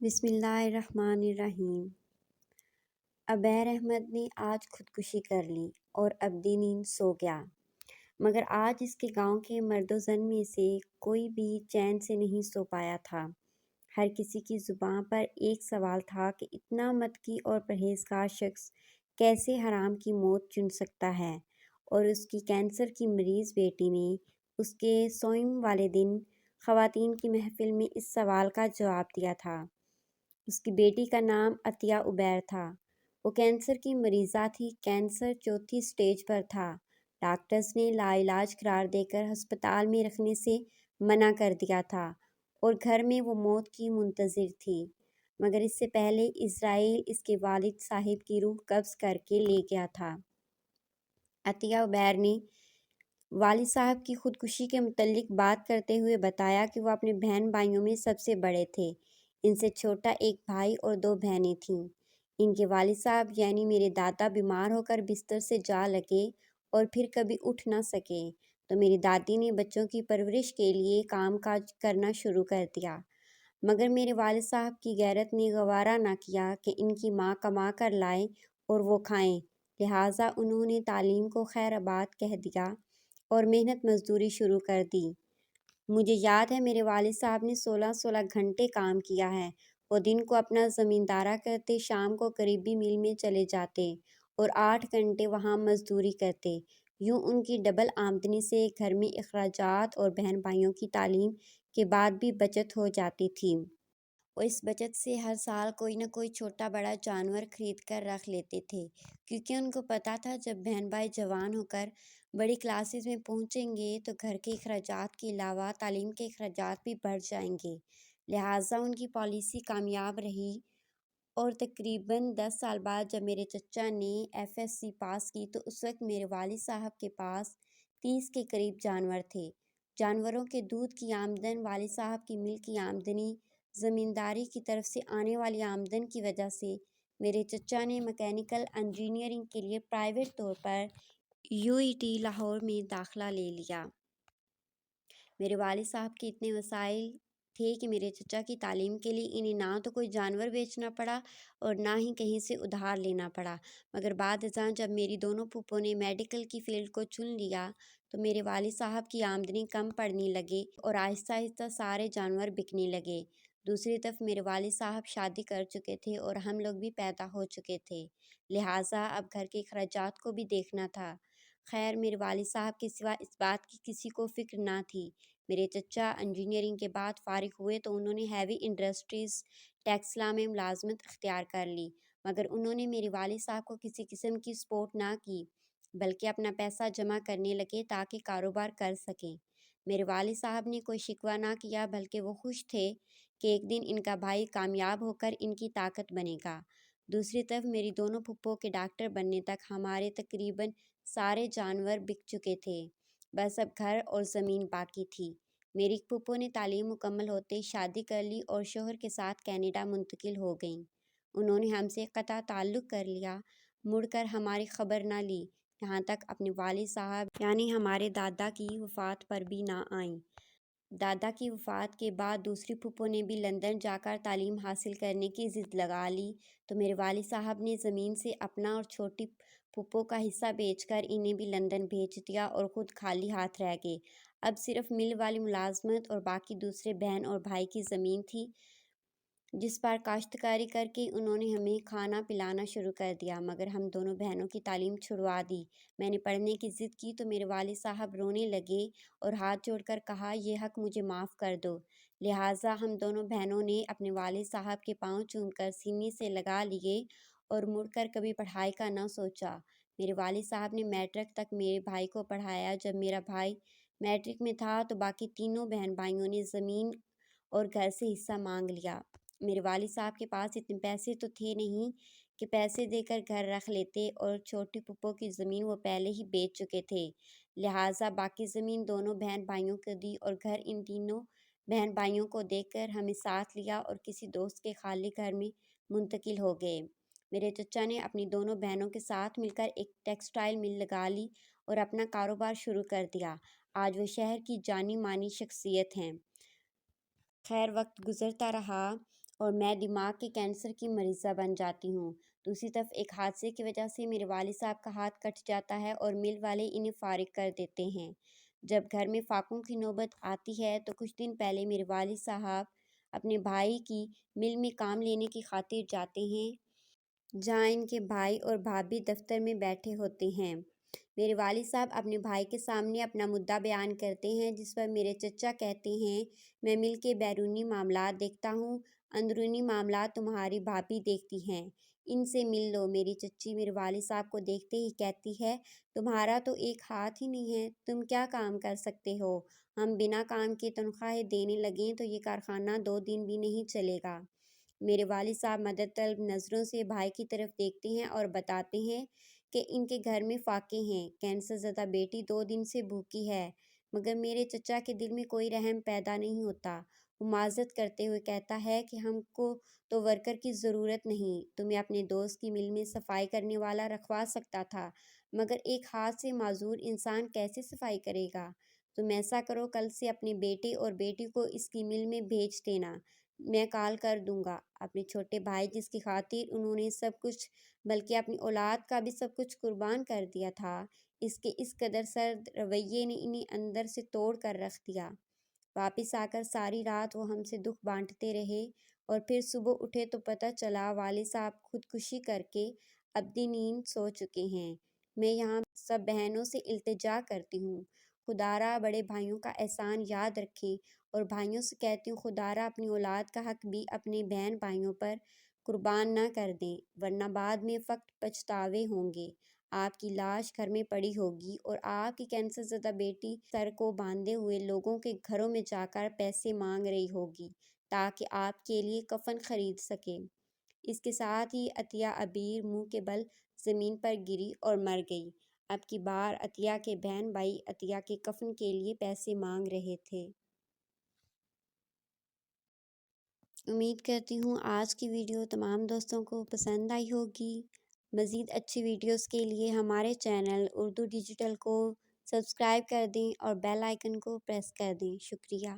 بسم اللہ الرحمن الرحیم۔ عبیر احمد نے آج خودکشی کر لی اور ابدی نیند سو گیا، مگر آج اس کے گاؤں کے مرد و زن میں سے کوئی بھی چین سے نہیں سو پایا تھا۔ ہر کسی کی زباں پر ایک سوال تھا کہ اتنا متقی اور پرہیزگار شخص کیسے حرام کی موت چن سکتا ہے، اور اس کی کینسر کی مریض بیٹی نے اس کے سوئم والے دن خواتین کی محفل میں اس سوال کا جواب دیا تھا۔ اس کی بیٹی کا نام عطیہ عبیر تھا۔ وہ کینسر کی مریضہ تھی۔ کینسر چوتھی سٹیج پر تھا۔ ڈاکٹرز نے لا علاج قرار دے کر ہسپتال میں رکھنے سے منع کر دیا تھا اور گھر میں وہ موت کی منتظر تھی، مگر اس سے پہلے اسرائیل اس کے والد صاحب کی روح قبض کر کے لے گیا تھا۔ عطیہ عبیر نے والد صاحب کی خودکشی کے متعلق بات کرتے ہوئے بتایا کہ وہ اپنے بہن بھائیوں میں سب سے بڑے تھے۔ ان سے چھوٹا ایک بھائی اور 2 بہنیں تھیں۔ ان کے والد صاحب یعنی میرے دادا بیمار ہو کر بستر سے جا لگے اور پھر کبھی اٹھ نہ سکے تو میری دادی نے بچوں کی پرورش کے لیے کام کاج کرنا شروع کر دیا، مگر میرے والد صاحب کی غیرت نے گوارا نہ کیا کہ ان کی ماں کما کر لائے اور وہ کھائیں، لہٰذا انہوں نے تعلیم کو خیر آباد کہہ دیا اور محنت مزدوری شروع کر دی۔ مجھے یاد ہے میرے والد صاحب نے 16 گھنٹے کام کیا ہے۔ وہ دن کو اپنا زمیندارہ کرتے، شام کو قریبی مل میں چلے جاتے اور 8 گھنٹے وہاں مزدوری کرتے۔ یوں ان کی ڈبل آمدنی سے گھر میں اخراجات اور بہن بھائیوں کی تعلیم کے بعد بھی بچت ہو جاتی تھی۔ وہ اس بچت سے ہر سال کوئی نہ کوئی چھوٹا بڑا جانور خرید کر رکھ لیتے تھے، کیونکہ ان کو پتہ تھا جب بہن بھائی جوان ہو کر بڑی کلاسز میں پہنچیں گے تو گھر کے اخراجات کے علاوہ تعلیم کے اخراجات بھی بڑھ جائیں گے، لہٰذا ان کی پالیسی کامیاب رہی اور تقریباً 10 سال بعد جب میرے چچا نے FSC پاس کی تو اس وقت میرے والد صاحب کے پاس 30 کے قریب جانور تھے۔ جانوروں کے دودھ کی آمدن، والد صاحب کی مل کی آمدنی، زمینداری کی طرف سے آنے والی آمدن کی وجہ سے میرے چچا نے میکینیکل انجینئرنگ کے لیے پرائیویٹ طور پر UET لاہور میں داخلہ لے لیا۔ میرے والد صاحب کے اتنے وسائل تھے کہ میرے چچا کی تعلیم کے لیے انہیں نہ تو کوئی جانور بیچنا پڑا اور نہ ہی کہیں سے ادھار لینا پڑا، مگر بعد ازاں جب میری دونوں پھوپھوں نے میڈیکل کی فیلڈ کو چن لیا تو میرے والد صاحب کی آمدنی کم پڑنے لگے اور آہستہ آہستہ سارے جانور بکنے لگے۔ دوسری طرف میرے والد صاحب شادی کر چکے تھے اور ہم لوگ بھی پیدا ہو چکے تھے، لہٰذا اب گھر کے اخراجات کو بھی دیکھنا تھا۔ خیر میرے والد صاحب کے سوا اس بات کی کسی کو فکر نہ تھی۔ میرے چچا انجینئرنگ کے بعد فارغ ہوئے تو انہوں نے ہیوی انڈسٹریز ٹیکسلا میں ملازمت اختیار کر لی، مگر انہوں نے میرے والد صاحب کو کسی قسم کی سپورٹ نہ کی، بلکہ اپنا پیسہ جمع کرنے لگے تاکہ کاروبار کر سکیں۔ میرے والد صاحب نے کوئی شکوہ نہ کیا، بلکہ وہ خوش تھے کہ ایک دن ان کا بھائی کامیاب ہو کر ان کی طاقت بنے گا۔ دوسری طرف میری دونوں پھپھوں کے ڈاکٹر بننے تک ہمارے تقریباً سارے جانور بک چکے تھے، بس اب گھر اور زمین باقی تھی۔ میری پھپھو نے تعلیم مکمل ہوتے شادی کر لی اور شوہر کے ساتھ کینیڈا منتقل ہو گئیں۔ انہوں نے ہم سے قطع تعلق کر لیا، مڑ کر ہماری خبر نہ لی، یہاں تک اپنے والد صاحب یعنی ہمارے دادا کی وفات پر بھی نہ آئیں۔ دادا کی وفات کے بعد دوسری پھپھو نے بھی لندن جا کر تعلیم حاصل کرنے کی ضد لگا لی تو میرے والد صاحب نے زمین سے اپنا اور چھوٹی پھپھو کا حصہ بیچ کر انہیں بھی لندن بھیج دیا اور خود خالی ہاتھ رہ گئے۔ اب صرف مل والی ملازمت اور باقی دوسرے بہن اور بھائی کی زمین تھی جس پر کاشتکاری کر کے انہوں نے ہمیں کھانا پلانا شروع کر دیا، مگر ہم دونوں بہنوں کی تعلیم چھڑوا دی۔ میں نے پڑھنے کی ضد کی تو میرے والد صاحب رونے لگے اور ہاتھ جوڑ کر کہا یہ حق مجھے معاف کر دو، لہٰذا ہم دونوں بہنوں نے اپنے والد صاحب کے پاؤں چوم کر سینے سے لگا لیے اور مڑ کر کبھی پڑھائی کا نہ سوچا۔ میرے والد صاحب نے میٹرک تک میرے بھائی کو پڑھایا۔ جب میرا بھائی میٹرک میں تھا تو باقی تینوں بہن بھائیوں نے زمین اور گھر سے حصہ مانگ لیا۔ میرے والد صاحب کے پاس اتنے پیسے تو تھے نہیں کہ پیسے دے کر گھر رکھ لیتے اور چھوٹی پھپھو کی زمین وہ پہلے ہی بیچ چکے تھے، لہٰذا باقی زمین دونوں بہن بھائیوں کو دی اور گھر ان تینوں بہن بھائیوں کو دے کر ہمیں ساتھ لیا اور کسی دوست کے خالی گھر میں منتقل ہو گئے۔ میرے چچا نے اپنی دونوں بہنوں کے ساتھ مل کر ایک ٹیکسٹائل مل لگا لی اور اپنا کاروبار شروع کر دیا۔ آج وہ شہر کی جانی مانی شخصیت ہیں۔ خیر وقت گزرتا رہا اور میں دماغ کے کینسر کی مریضہ بن جاتی ہوں۔ دوسری طرف ایک حادثے کی وجہ سے میرے والد صاحب کا ہاتھ کٹ جاتا ہے اور مل والے انہیں فارغ کر دیتے ہیں۔ جب گھر میں فاقوں کی نوبت آتی ہے تو کچھ دن پہلے میرے والد صاحب اپنے بھائی کی مل میں کام لینے کی خاطر جاتے ہیں، جہاں ان کے بھائی اور بھابھی دفتر میں بیٹھے ہوتے ہیں۔ میرے والد صاحب اپنے بھائی کے سامنے اپنا مدعا بیان کرتے ہیں، جس پر میرے چچا کہتے ہیں، میں مل کے بیرونی معاملات دیکھتا ہوں، اندرونی معاملات تمہاری بھابھی دیکھتی ہیں، ان سے مل لو۔ میری چچی میرے والد صاحب کو دیکھتے ہی کہتی ہے، تمہارا تو ایک ہاتھ ہی نہیں ہے، تم کیا کام کر سکتے ہو؟ ہم بنا کام کے تنخواہیں دینے لگیں تو یہ کارخانہ 2 دن بھی نہیں چلے گا۔ میرے والد صاحب مدد طلب نظروں سے بھائی کی طرف دیکھتے ہیں اور بتاتے ہیں کہ ان کے گھر میں فاقے ہیں، کینسر زدہ بیٹی 2 دن سے بھوکی ہے۔ مگر میرے چچا کے دل میں کوئی رحم پیدا نہیں ہوتا۔ وہ معذرت کرتے ہوئے کہتا ہے کہ ہم کو تو ورکر کی ضرورت نہیں، تمہیں اپنے دوست کی مل میں صفائی کرنے والا رکھوا سکتا تھا، مگر ایک ہاتھ سے معذور انسان کیسے صفائی کرے گا؟ تم ایسا کرو، کل سے اپنے بیٹے اور بیٹی کو اس کی مل میں بھیج دینا، میں کال کر دوں گا۔ اپنے چھوٹے بھائی جس کی خاطر انہوں نے سب کچھ بلکہ اپنی اولاد کا بھی سب کچھ قربان کر دیا تھا، اس کے اس قدر سرد رویے نے انہیں اندر سے توڑ کر رکھ دیا۔ واپس آ کر ساری رات وہ ہم سے دکھ بانٹتے رہے اور پھر صبح اٹھے تو پتہ چلا والد صاحب خودکشی کر کے ابدی نیند سو چکے ہیں۔ میں یہاں سب بہنوں سے التجا کرتی ہوں، خدارا بڑے بھائیوں کا احسان یاد رکھیں، اور بھائیوں سے کہتی ہوں خدارا اپنی اولاد کا حق بھی اپنے بہن بھائیوں پر قربان نہ کر دیں، ورنہ بعد میں فقط پچھتاوے ہوں گے۔ آپ کی لاش گھر میں پڑی ہوگی اور آپ کی کینسر زدہ بیٹی سر کو باندھے ہوئے لوگوں کے گھروں میں جا کر پیسے مانگ رہی ہوگی تاکہ آپ کے لیے کفن خرید سکے۔ اس کے ساتھ ہی عطیہ عبیر منہ کے بل زمین پر گری اور مر گئی۔ اب کی بار عطیہ کے بہن بھائی عطیہ کے کفن کے لیے پیسے مانگ رہے تھے۔ امید کرتی ہوں آج کی ویڈیو تمام دوستوں کو پسند آئی ہوگی۔ مزید اچھی ویڈیوز کے لیے ہمارے چینل اردو ڈیجیٹل کو سبسکرائب کر دیں اور بیل آئیکن کو پریس کر دیں۔ شکریہ۔